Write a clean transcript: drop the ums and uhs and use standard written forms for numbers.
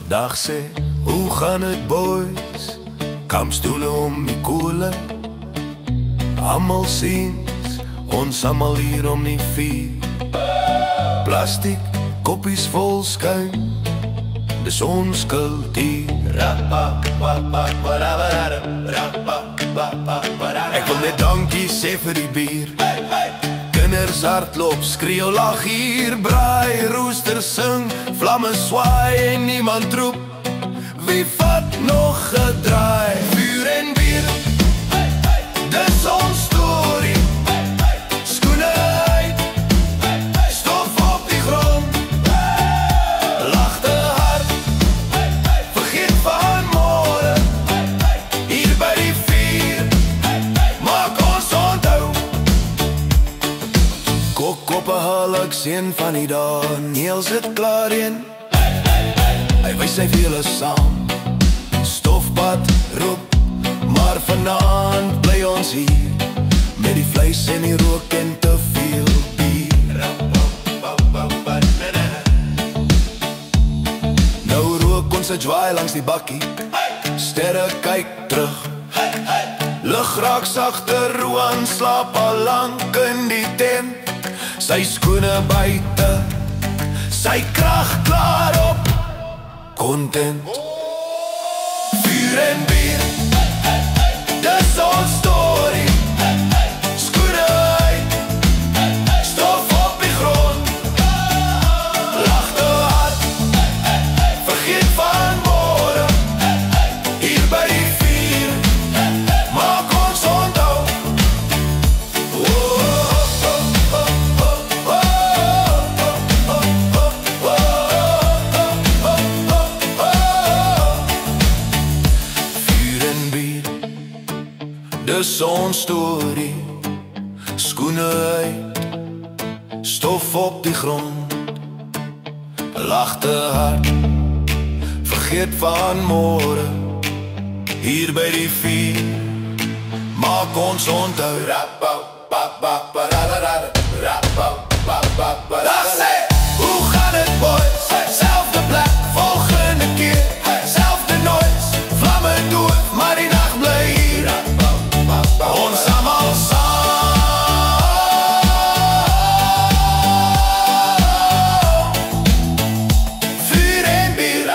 Dag sê, hoe gaan het boys? Kampstoele om die koele. Almal siens, ons almal hier om die vuur. Plastiek, koppies vol skuim, dis ons kultuur. Ek wil net dankie sê vir die bier. Kinders hardloop, skreeu, lag hier. Braai, rooster sing, vlamme swaai en niemand roep. Wie vat nog gedraai? Vuur en bier, dis ons storie. Skoene uit, stof op die grond. Lagte hard, vergeet van môre. Hier by die vuur, maak ons onthou. Kok op 'n halk, seun van die dae, Niels het klaar een. Hy wys sy wiele saam, stofpad roep, maar vanaand bly ons hier, met die vleis en die rook en te veel bier. Nou rook ons 'n jwaai langs die bakkie, sterre kyk terug. Lug raak sagter, Roan slaap al lank in die tent. Sy skoene buite, sy krag klaar op, content. Vuur en bier, dis ons storie. Skoene uit, stof op die grond. Lagte hard, vergeet van môre. Hier by die vuur, maak ons onthou. Dis ons storie. Skoene uit, stof op die grond. Lagte hard, vergeet van môre. Hier by die vuur, maak ons onthou. Dag sê, hoe gaan het boys? Selfde plek, volgende keer. Selfde noise, vlamme dood, maar die nacht bly hier. Ons almal saam. Vuur en bier.